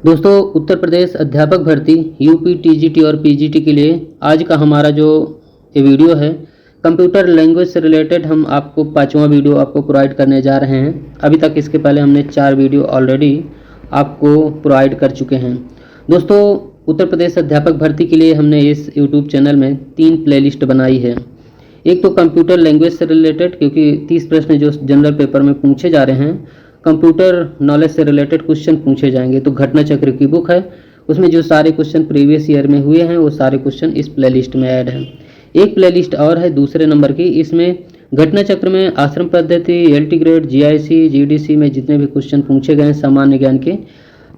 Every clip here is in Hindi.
दोस्तों, उत्तर प्रदेश अध्यापक भर्ती यूपी टीजीटी और पीजीटी के लिए आज का हमारा जो ये वीडियो है, कंप्यूटर लैंग्वेज से रिलेटेड हम आपको 5वां वीडियो आपको प्रोवाइड करने जा रहे हैं। अभी तक इसके पहले हमने 4 वीडियो ऑलरेडी आपको प्रोवाइड कर चुके हैं। दोस्तों, उत्तर प्रदेश अध्यापक भर्ती के लिए हमने इस यूट्यूब चैनल में 3 प्लेलिस्ट बनाई है। एक तो कंप्यूटर लैंग्वेज से रिलेटेड, क्योंकि 30 प्रश्न जो जनरल पेपर में पूछे जा रहे हैं, कंप्यूटर नॉलेज से रिलेटेड क्वेश्चन पूछे जाएंगे। तो घटना चक्र की बुक है, उसमें जो सारे क्वेश्चन प्रीवियस ईयर में हुए हैं वो सारे क्वेश्चन इस प्लेलिस्ट में ऐड हैं। एक प्लेलिस्ट और है दूसरे नंबर की, इसमें घटना चक्र में आश्रम पद्धति, एलटी ग्रेड, जीआईसी, जीडीसी में जितने भी क्वेश्चन पूछे गए हैं सामान्य ज्ञान के,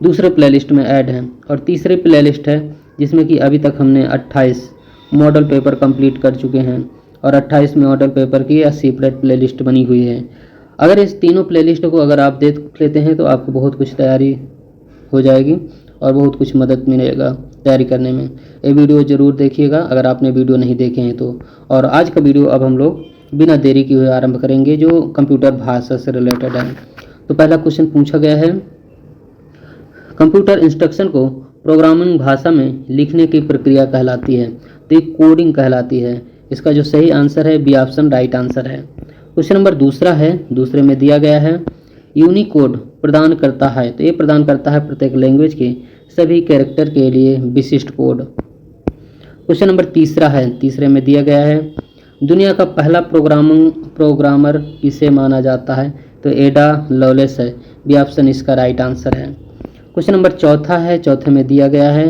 दूसरे प्लेलिस्ट में ऐड हैं। और तीसरे प्लेलिस्ट है जिसमें कि अभी तक हमने 28 मॉडल पेपर कंप्लीट कर चुके हैं और 28 मॉडल पेपर की सेपरेट प्लेलिस्ट बनी हुई है। अगर इस तीनों प्लेलिस्ट को अगर आप देख लेते हैं तो आपको बहुत कुछ तैयारी हो जाएगी और बहुत कुछ मदद मिलेगा तैयारी करने में। ये वीडियो ज़रूर देखिएगा अगर आपने वीडियो नहीं देखे हैं तो। और आज का वीडियो अब हम लोग बिना देरी किए हुए आरंभ करेंगे, जो कंप्यूटर भाषा से रिलेटेड है। तो पहला क्वेश्चन पूछा गया है, कंप्यूटर इंस्ट्रक्शन को प्रोग्रामिंग भाषा में लिखने की प्रक्रिया कहलाती है, तो ये कोडिंग कहलाती है। इसका जो सही आंसर है बी ऑप्शन राइट आंसर है। क्वेश्चन नंबर दूसरा है, दूसरे में दिया गया है यूनिकोड प्रदान करता है, तो ये प्रदान करता है प्रत्येक लैंग्वेज के सभी कैरेक्टर के लिए विशिष्ट कोड। क्वेश्चन नंबर तीसरा है, तीसरे में दिया गया है दुनिया का पहला प्रोग्रामर किसे माना जाता है, तो एडा लवलेस है। बी ऑप्शन इसका राइट आंसर है। क्वेश्चन नंबर चौथा है, चौथे में दिया गया है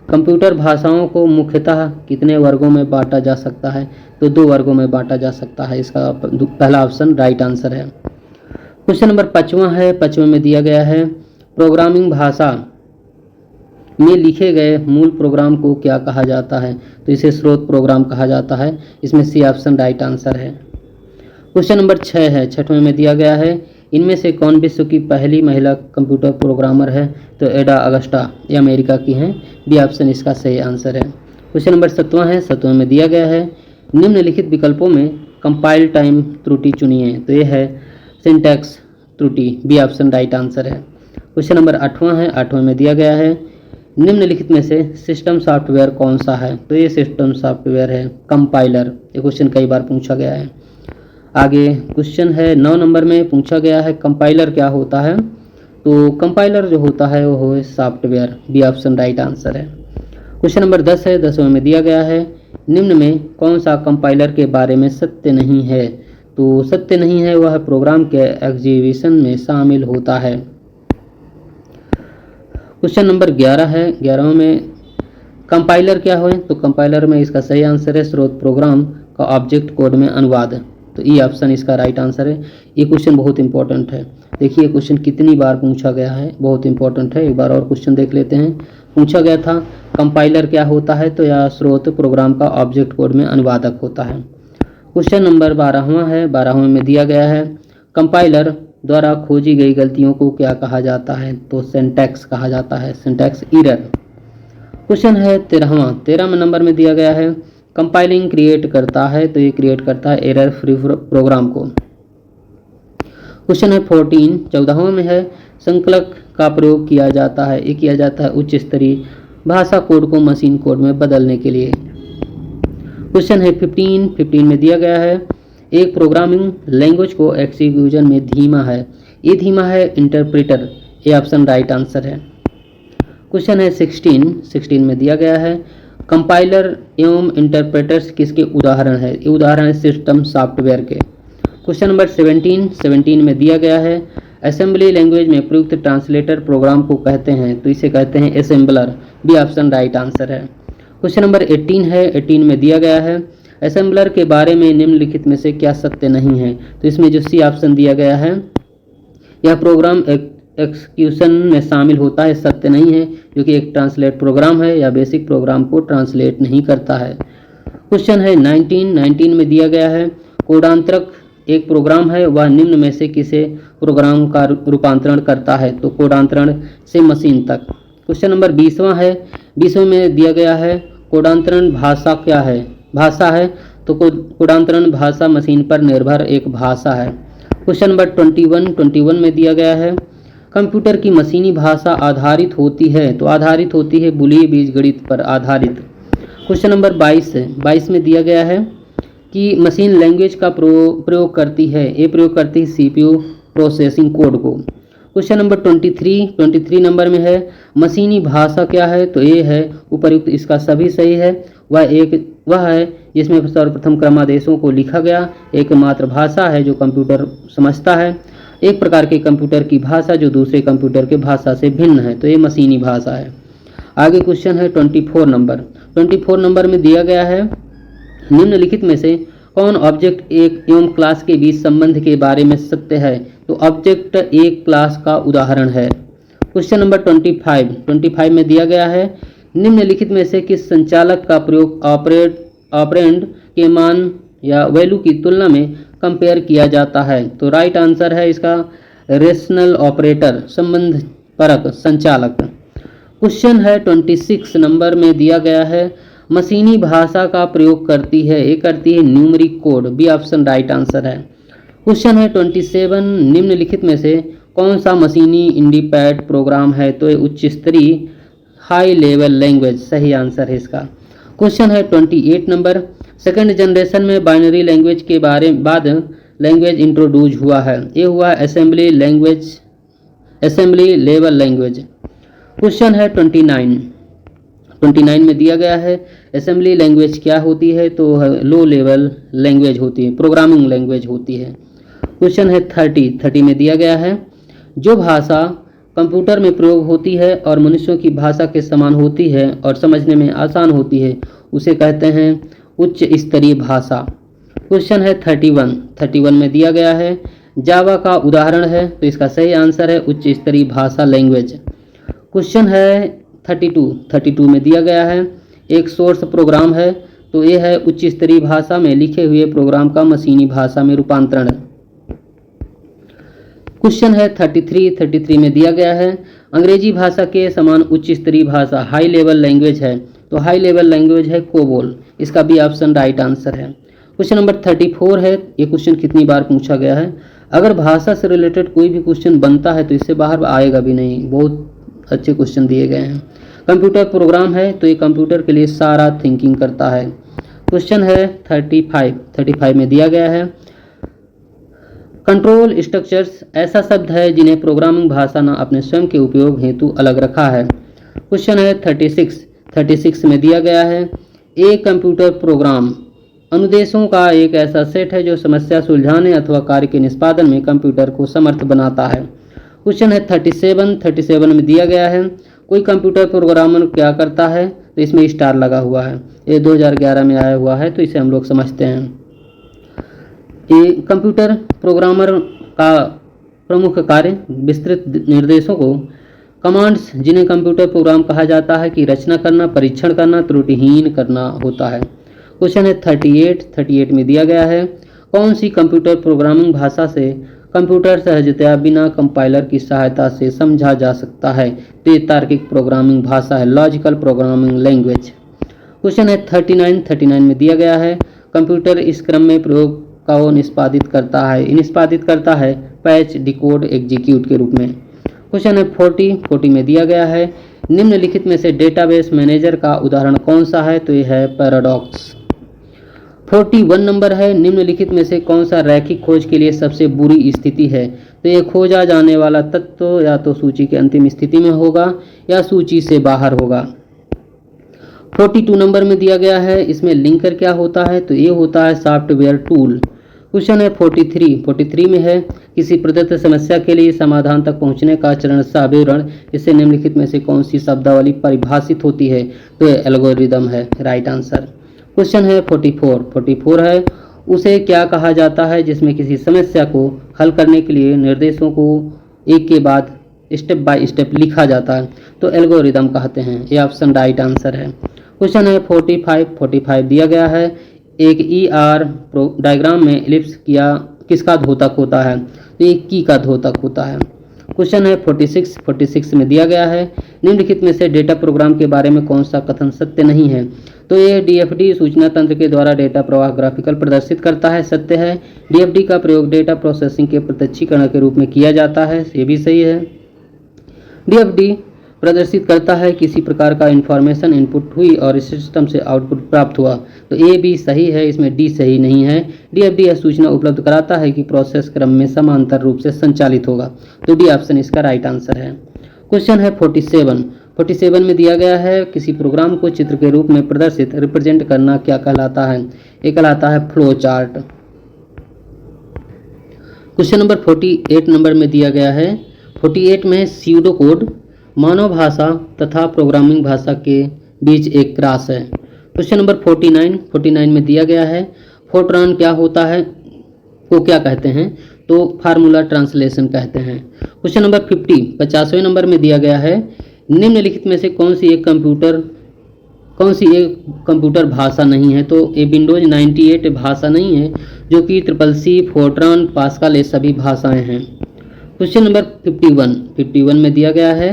कंप्यूटर भाषाओं को मुख्यतः कितने वर्गों में बांटा जा सकता है, तो 2 वर्गों में बांटा जा सकता है। इसका पहला ऑप्शन राइट आंसर है। क्वेश्चन नंबर 5वां है, 5वें में दिया गया है प्रोग्रामिंग भाषा में लिखे गए मूल प्रोग्राम को क्या कहा जाता है, तो इसे स्रोत प्रोग्राम कहा जाता है। इसमें सी ऑप्शन राइट आंसर है। क्वेश्चन नंबर 6 है, 6वें में दिया गया है इनमें से कौन विश्व की पहली महिला कंप्यूटर प्रोग्रामर है, तो एडा अगस्टा, ये अमेरिका की हैं। बी ऑप्शन इसका सही आंसर है। क्वेश्चन नंबर 7वां है, 7वें में दिया गया है निम्नलिखित विकल्पों में कंपाइल टाइम त्रुटि चुनिए, तो ये है सिंटैक्स त्रुटि। बी ऑप्शन राइट आंसर है। क्वेश्चन नंबर 8वां है, 8वें में दिया गया है निम्नलिखित में से सिस्टम सॉफ्टवेयर कौन सा है, तो ये सिस्टम सॉफ्टवेयर है कंपाइलर। ये क्वेश्चन कई बार पूछा गया है। आगे क्वेश्चन है 9 नंबर में पूछा गया है कंपाइलर क्या होता है, तो कंपाइलर जो होता है वो है software. B option right answer है। क्वेश्चन नंबर 10 है, 10वें में दिया गया है निम्न में कौन सा कंपाइलर के बारे में सत्य नहीं है, तो सत्य नहीं है वह प्रोग्राम के एग्जीक्यूशन में शामिल होता है। क्वेश्चन नंबर 11 है, 11वें में कंपाइलर क्या है, तो कंपाइलर में इसका सही आंसर है स्रोत प्रोग्राम का ऑब्जेक्ट कोड में अनुवाद, तो ई ऑप्शन इसका राइट आंसर है। ये क्वेश्चन बहुत इंपॉर्टेंट है। देखिए क्वेश्चन कितनी बार पूछा गया है, बहुत इंपॉर्टेंट है। एक बार और क्वेश्चन देख लेते हैं। पूछा गया था कंपाइलर क्या होता है, तो यह स्रोत प्रोग्राम का ऑब्जेक्ट कोड में अनुवादक होता है। क्वेश्चन नंबर 12वां है, 12वें में दिया गया है कंपाइलर द्वारा खोजी गई गलतियों को क्या कहा जाता है, तो सिंटैक्स कहा जाता है, सिंटैक्स एरर। क्वेश्चन है 13वां, 13वें नंबर में दिया गया है कंपाइलिंग क्रिएट करता है, तो ये क्रिएट करता है एरर फ्री प्रोग्राम को। क्वेश्चन है 14, 14वें में है संकलक का प्रयोग किया जाता है, ये किया जाता है उच्च स्तरीय भाषा कोड को मशीन कोड में बदलने के लिए। क्वेश्चन है 15, 15 में दिया गया है एक प्रोग्रामिंग लैंग्वेज को एग्जीक्यूशन में धीमा है, ये धीमा है इंटरप्रेटर। ये ऑप्शन राइट आंसर है। क्वेश्चन है 16, 16 में दिया गया है कंपाइलर एवं इंटरप्रेटर्स किसके उदाहरण है, ये उदाहरण है सिस्टम सॉफ्टवेयर के। क्वेश्चन नंबर 17, 17 में दिया गया है असेंबली लैंग्वेज में प्रयुक्त ट्रांसलेटर प्रोग्राम को कहते हैं, तो इसे कहते हैं assembler. B option right answer है। क्वेश्चन नंबर 18 है, 18 में दिया गया है असेंबलर के बारे में निम्नलिखित में से क्या सत्य नहीं है, तो इसमें जो सी ऑप्शन दिया गया है यह प्रोग्राम एक्सक्यूशन में शामिल होता है, सत्य नहीं है, जो कि एक ट्रांसलेट प्रोग्राम है या बेसिक प्रोग्राम को ट्रांसलेट नहीं करता है। क्वेश्चन है 19, 19 में दिया गया है कोडांतरक एक प्रोग्राम है, वह निम्न में से किसे प्रोग्राम का रूपांतरण करता है, तो कोडांतरण से मशीन तक। क्वेश्चन नंबर 20वां है, 20वें में दिया गया है कोडांतरण भाषा क्या है, भाषा है, तो कोडांतरण भाषा मशीन पर निर्भर एक भाषा है। क्वेश्चन नंबर 21, 21 में दिया गया है कंप्यूटर की मशीनी भाषा आधारित होती है, तो आधारित होती है बूलियन बीजगणित पर आधारित। क्वेश्चन नंबर 22 है, 22 में दिया गया है कि मशीन लैंग्वेज का प्रयोग करती है, ये प्रयोग करती है सीपीयू प्रोसेसिंग कोड को। क्वेश्चन नंबर 23 नंबर में है मशीनी भाषा क्या है, तो ये है उपर्युक्त इसका सभी सही है। वह है जिसमें सर्वप्रथम क्रमादेशों को लिखा गया, एकमात्र भाषा है जो कंप्यूटर समझता है, एक प्रकार के कंप्यूटर की भाषा जो दूसरे कंप्यूटर के भाषा से भिन्न है, तो ये मशीनी भाषा है। आगे क्वेश्चन है 24 नंबर में दिया गया है निम्नलिखित में से कौन ऑब्जेक्ट एक एवं क्लास के बीच संबंध के बारे में सत्य है, तो ऑब्जेक्ट एक क्लास का उदाहरण है। क्वेश्चन नंबर 25 में दिया गया है निम्नलिखित में से किस संचालक का प्रयोग ऑपरेंड के मान या वैल्यू की तुलना में कंपेयर किया जाता है, तो राइट आंसर है इसका रेशनल ऑपरेटर, संबंध परक संचालक। क्वेश्चन है 26 नंबर में दिया गया है मशीनी भाषा का प्रयोग करती है, ये करती है numeric code, B option right answer है। क्वेश्चन है 27 निम्नलिखित में से कौन सा मशीनी इंडिपेंडेंट प्रोग्राम है, तो ये उच्च स्तरीय हाई लेवल लैंग्वेज, सही आंसर है इसका। क्वेश्चन है 28 नंबर सेकेंड जनरेशन में बाइनरी लैंग्वेज के बाद लैंग्वेज इंट्रोड्यूस हुआ है, ये हुआ असेंबली लेवल लैंग्वेज। क्वेश्चन है 29 में दिया गया है असेंबली लैंग्वेज क्या होती है, तो लो लेवल लैंग्वेज होती है, प्रोग्रामिंग लैंग्वेज होती है। क्वेश्चन है 30 में दिया गया है जो भाषा कंप्यूटर में प्रयोग होती है और मनुष्यों की भाषा के समान होती है और समझने में आसान होती है, उसे कहते हैं उच्च स्तरीय भाषा। क्वेश्चन है 31 में दिया गया है जावा का उदाहरण है, तो इसका सही आंसर है उच्च स्तरीय भाषा लैंग्वेज। क्वेश्चन है 32 में दिया गया है एक सोर्स प्रोग्राम है, तो ये है उच्च स्तरीय भाषा में लिखे हुए प्रोग्राम का मशीनी भाषा में रूपांतरण। क्वेश्चन है 33 में दिया गया है अंग्रेजी भाषा के समान उच्च स्तरीय भाषा हाई लेवल लैंग्वेज है, तो हाई लेवल लैंग्वेज है कोबोल, इसका भी ऑप्शन राइट आंसर है। क्वेश्चन नंबर 34 है, ये क्वेश्चन कितनी बार पूछा गया है, अगर भाषा से रिलेटेड कोई भी क्वेश्चन बनता है तो इससे बाहर आएगा भी नहीं, बहुत अच्छे क्वेश्चन दिए गए हैं। कंप्यूटर प्रोग्राम है, तो ये कंप्यूटर के लिए सारा थिंकिंग करता है। क्वेश्चन है 35 में दिया गया है कंट्रोल स्ट्रक्चर्स ऐसा शब्द है जिन्हें प्रोग्रामिंग भाषा ने अपने स्वयं के उपयोग हेतु अलग रखा है। क्वेश्चन है 36 में दिया गया है एक कंप्यूटर प्रोग्राम अनुदेशों का एक ऐसा सेट है जो समस्या सुलझाने अथवा कार्य के निष्पादन में कंप्यूटर को समर्थ बनाता है। क्वेश्चन है 37 में दिया गया है कोई कंप्यूटर प्रोग्रामर क्या करता है, तो इसमें स्टार लगा हुआ है, ये 2011 में आया हुआ है, तो इसे हम लोग समझते हैं। ये कंप्यूटर प्रोग्रामर का प्रमुख कार्य विस्तृत निर्देशों को कमांड्स जिन्हें कंप्यूटर प्रोग्राम कहा जाता है की रचना करना, परीक्षण करना, त्रुटिहीन करना होता है। क्वेश्चन है 38 में दिया गया है कौन सी कंप्यूटर प्रोग्रामिंग भाषा से कंप्यूटर सहजतया बिना कंपाइलर की सहायता से समझा जा सकता है, तो ये तार्किक प्रोग्रामिंग भाषा है, लॉजिकल प्रोग्रामिंग लैंग्वेज। क्वेश्चन है 39 में दिया गया है कंप्यूटर इस क्रम में प्रयोग को निष्पादित करता है पैच, डिकोड, एग्जीक्यूट के रूप में। क्वेश्चन है 40 में दिया गया है निम्नलिखित में से डेटाबेस मैनेजर का उदाहरण कौन सा है, तो यह है पैराडॉक्स। 41 नंबर है निम्नलिखित में से कौन सा रैखिक खोज के लिए सबसे बुरी स्थिति है, तो यह खोजा जाने वाला तत्व या तो सूची के अंतिम स्थिति में होगा या सूची से बाहर होगा। 42 नंबर में दिया गया है इसमें लिंकर क्या होता है, तो ये होता है सॉफ्टवेयर टूल। क्वेश्चन है 43 में है किसी प्रदत्त समस्या के लिए समाधान तक पहुंचने का चरणस्थ विवरण इससे निम्नलिखित में से कौन सी शब्दावली परिभाषित होती है, तो ये एल्गोरिदम है, राइट आंसर। क्वेश्चन है 44 है उसे क्या कहा जाता है जिसमें किसी समस्या को हल करने के लिए निर्देशों को एक के बाद स्टेप बाय स्टेप लिखा जाता है, तो एल्गोरिदम कहते हैं, ये ऑप्शन राइट आंसर है। क्वेश्चन है 45 दिया गया है एक ER डायग्राम में एलिप्स किसका द्योतक होता है, तो ये की का द्योतक होता है। क्वेश्चन है 46 में दिया गया है निम्नलिखित में से डेटा प्रोग्राम के बारे में कौन सा कथन सत्य नहीं है, तो ये DFD सूचना तंत्र के द्वारा डेटा प्रवाह ग्राफिकल प्रदर्शित करता है, सत्य है। DFD का प्रयोग डेटा प्रोसेसिंग के प्रत्यक्षीकरण के रूप में किया जाता है, ये भी सही है। DFD प्रदर्शित करता है किसी प्रकार का इंफॉर्मेशन इनपुट हुई और इस सिस्टम से आउटपुट प्राप्त हुआ। तो ए बी सही है, इसमें डी सही नहीं है। DFD यह सूचना उपलब्ध कराता है कि प्रोसेस क्रम में समांतर रूप से संचालित होगा। तो डी ऑप्शन इसका राइट आंसर है। क्वेश्चन है 47 में दिया गया है किसी प्रोग्राम को चित्र के रूप में प्रदर्शित रिप्रेजेंट करना क्या कहलाता है? ये कहलाता है flow chart. Question number 48 number में दिया गया है 48 में स्यूडो कोड मानव भाषा तथा प्रोग्रामिंग भाषा के बीच एक क्रॉस है। क्वेश्चन नंबर 49 में दिया गया है फोर्ट्रान क्या होता है, को क्या कहते हैं? तो फार्मूला ट्रांसलेशन कहते हैं। क्वेश्चन नंबर 50वें नंबर में दिया गया है निम्नलिखित में से कौन सी एक कंप्यूटर भाषा नहीं है? तो ये विंडोज 98 भाषा नहीं है, जो कि CCC, फोर्ट्रान, पास्कल ये सभी भाषाएं हैं। क्वेश्चन नंबर 51 में दिया गया है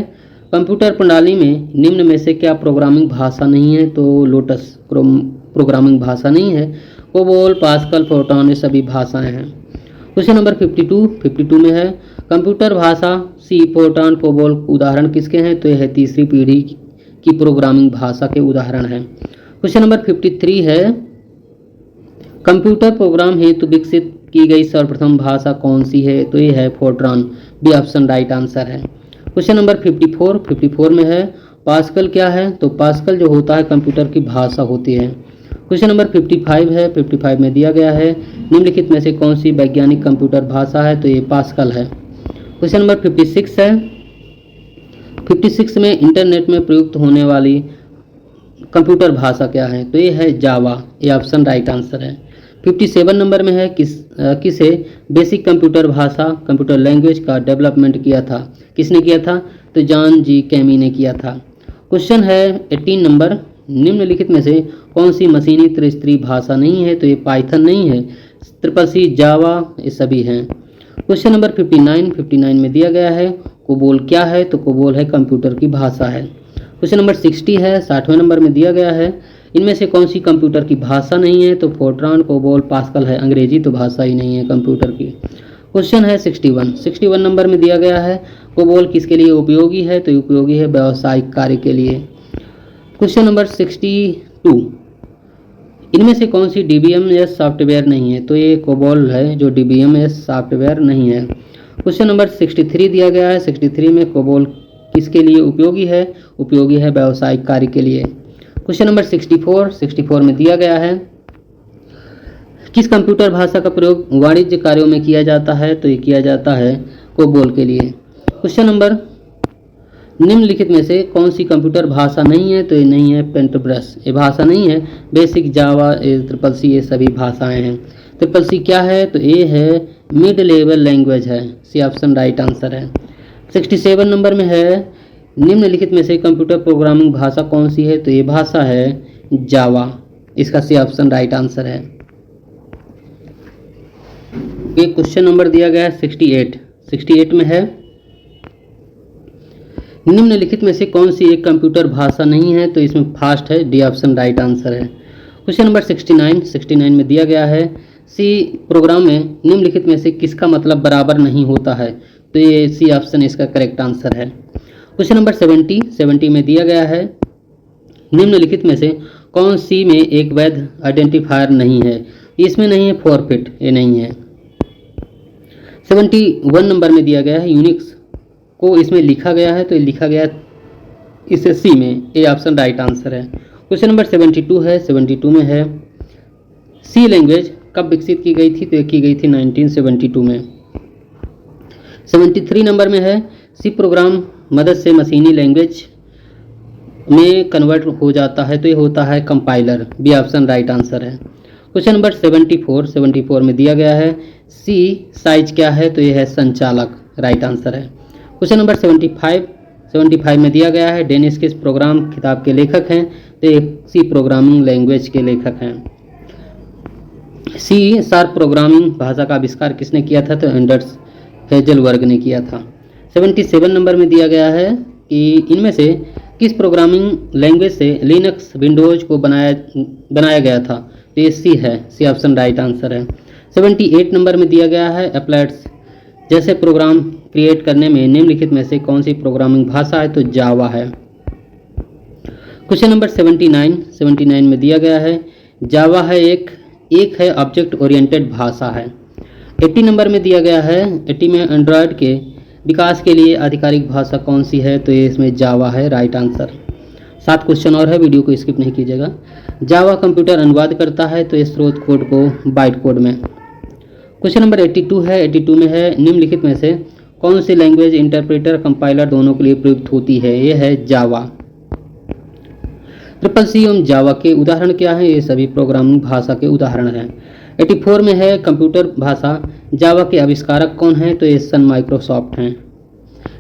कंप्यूटर प्रणाली में निम्न में से क्या प्रोग्रामिंग भाषा नहीं है? तो लोटस प्रोग्रामिंग भाषा नहीं है। कोबोल, पास्कल, फोर्ट्रान ये सभी भाषाएं हैं। क्वेश्चन नंबर 52 में है कंप्यूटर भाषा सी, फोर्ट्रान, कोबोल उदाहरण किसके हैं? तो यह है तीसरी पीढ़ी की प्रोग्रामिंग भाषा के उदाहरण हैं। क्वेश्चन नंबर 53 है कंप्यूटर प्रोग्राम हेतु विकसित की गई सर्वप्रथम भाषा कौन सी है? तो ये है Fortran. B option right answer है। क्वेश्चन नंबर 54 में है पास्कल क्या है? तो पास्कल जो होता है कंप्यूटर की भाषा होती है। क्वेश्चन नंबर 55 है 55 में दिया गया है निम्नलिखित में से कौन सी वैज्ञानिक कंप्यूटर भाषा है? तो ये पास्कल है। क्वेश्चन नंबर 56 है 56 में इंटरनेट में प्रयुक्त होने वाली कंप्यूटर भाषा क्या है? तो ये है जावा। ये ऑप्शन राइट आंसर है। 57 नंबर में है किसे बेसिक कंप्यूटर भाषा कंप्यूटर लैंग्वेज का डेवलपमेंट किया था? किसने किया था? तो जॉन जी कैमी ने किया था। क्वेश्चन है 18 नंबर निम्नलिखित में से कौन सी मशीनी त्रिस्तरीय भाषा नहीं है? तो ये पाइथन नहीं है, CCC, जावा ये सभी हैं। क्वेश्चन नंबर 59 में दिया गया है कोबोल क्या है? तो कोबोल है कंप्यूटर की भाषा है। क्वेश्चन नंबर 60 है 60वें नंबर में दिया गया है इनमें से कौन सी कंप्यूटर की भाषा नहीं है? तो फोर्ट्रान, कोबोल, पास्कल है। अंग्रेजी तो भाषा ही नहीं है कंप्यूटर की। क्वेश्चन है 61 नंबर में दिया गया है कोबोल किसके लिए उपयोगी है? तो उपयोगी है व्यावसायिक कार्य के लिए। क्वेश्चन नंबर 62 इनमें से कौन सी DBMS सॉफ्टवेयर नहीं है? तो ये कोबोल है जो DBMS सॉफ्टवेयर नहीं है। क्वेश्चन नंबर 63 दिया गया है 63 में कोबोल किसके लिए उपयोगी है? उपयोगी है व्यावसायिक कार्य के लिए। क्वेश्चन नंबर 64 में दिया गया है किस कंप्यूटर भाषा का प्रयोग वाणिज्य कार्यों में किया जाता है? तो ये किया जाता है कोबोल के लिए। क्वेश्चन नंबर निम्नलिखित में से कौन सी कंप्यूटर भाषा नहीं है? तो ये नहीं है पेंटब्रश, ये भाषा नहीं है। बेसिक, जावा, CCC ये सभी भाषाएं हैं। CCC क्या है? तो ये है मिड लेवल लैंग्वेज है। सी ऑप्शन राइट आंसर है। 67 नंबर में है निम्नलिखित में से कंप्यूटर प्रोग्रामिंग भाषा कौन सी है? तो ये भाषा है जावा। इसका सी ऑप्शन राइट आंसर है। एक क्वेश्चन नंबर दिया गया है 68 में है निम्नलिखित में से कौन सी एक कंप्यूटर भाषा नहीं है? तो इसमें फास्ट है। डी ऑप्शन राइट आंसर है। क्वेश्चन नंबर 69 में दिया गया है सी प्रोग्राम में निम्नलिखित में से किसका मतलब बराबर नहीं होता है? तो ये सी ऑप्शन इसका करेक्ट आंसर है। क्वेश्चन नंबर 70 में दिया गया है निम्नलिखित में से कौन सी में एक वैध आइडेंटिफायर नहीं है? इसमें नहीं है फॉरफिट, ये नहीं है। 71 नंबर में दिया गया है यूनिक्स को इसमें लिखा गया है, तो ये लिखा गया इसे सी में। ए ऑप्शन राइट आंसर है। क्वेश्चन नंबर 72 है 72 में है सी लैंग्वेज कब विकसित की गई थी? तो ये की गई थी 1972 में। 73 नंबर में है सी प्रोग्राम मदद से मशीनी लैंग्वेज में कन्वर्ट हो जाता है, तो ये होता है compiler. B option right answer है। क्वेश्चन नंबर 74 में दिया गया है सी साइज क्या है? तो ये है संचालक, राइट आंसर है। क्वेश्चन नंबर 75 में दिया गया है डेनिस किस प्रोग्राम किताब के लेखक हैं? तो ये सी प्रोग्रामिंग लैंग्वेज के लेखक हैं। सी शार्प प्रोग्रामिंग भाषा का आविष्कार किसने किया था? तो एंडर्स हेजलबर्ग ने किया था। 77 नंबर में दिया गया है कि इनमें से किस प्रोग्रामिंग लैंग्वेज से लिनक्स विंडोज को बनाया गया था? तो ये सी है। सी ऑप्शन राइट आंसर है। 78 नंबर में दिया गया है अप्लाइड्स जैसे प्रोग्राम क्रिएट करने में निम्नलिखित में से कौन सी प्रोग्रामिंग भाषा है? तो जावा है। क्वेश्चन नंबर 79 में दिया गया है जावा है एक है ऑब्जेक्ट ओरिएंटेड भाषा है। 80 नंबर में दिया गया है 80 में एंड्रॉयड के विकास के लिए आधिकारिक भाषा कौन सी है? तो ये इसमें जावा है, राइट आंसर। 7 क्वेश्चन और है, वीडियो को स्किप नहीं कीजिएगा। जावा कंप्यूटर अनुवाद करता है, तो ये स्रोत कोड को बाइट कोड में। क्वेश्चन नंबर 82 है, 82 में है निम्नलिखित में से कौन सी लैंग्वेज इंटरप्रेटर कंपाइलर दोनों के लिए प्रयुक्त होती है? ये है जावा। CCC एवं जावा के उदाहरण क्या हैं? ये सभी प्रोग्रामिंग भाषा के उदाहरण हैं। 84 में है कंप्यूटर भाषा जावा के आविष्कारक कौन हैं? तो ये सन माइक्रोसॉफ्ट हैं।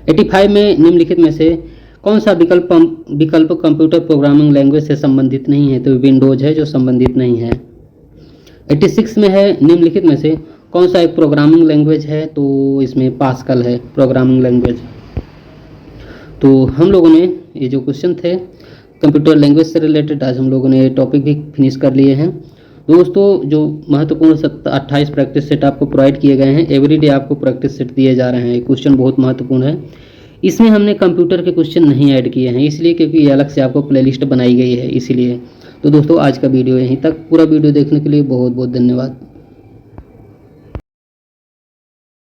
85 में निम्नलिखित में से कौन सा विकल्प कंप्यूटर प्रोग्रामिंग लैंग्वेज से संबंधित नहीं है? तो विंडोज है जो संबंधित नहीं है। 86 में है निम्नलिखित में से कौन सा एक प्रोग्रामिंग लैंग्वेज है? तो इसमें पास्कल है प्रोग्रामिंग लैंग्वेज। तो हम लोगों ने ये जो क्वेश्चन थे कंप्यूटर लैंग्वेज से रिलेटेड, आज हम लोगों ने टॉपिक भी फिनिश कर लिए हैं। दोस्तों, जो महत्वपूर्ण 28 प्रैक्टिस सेट आपको प्रोवाइड किए गए हैं, एवरीडे आपको प्रैक्टिस सेट दिए जा रहे हैं। क्वेश्चन बहुत महत्वपूर्ण है। इसमें हमने कंप्यूटर के क्वेश्चन नहीं ऐड किए हैं, इसलिए क्योंकि ये अलग से आपको प्लेलिस्ट बनाई गई है, इसीलिए। तो दोस्तों, आज का वीडियो यहीं तक। पूरा वीडियो देखने के लिए बहुत बहुत धन्यवाद।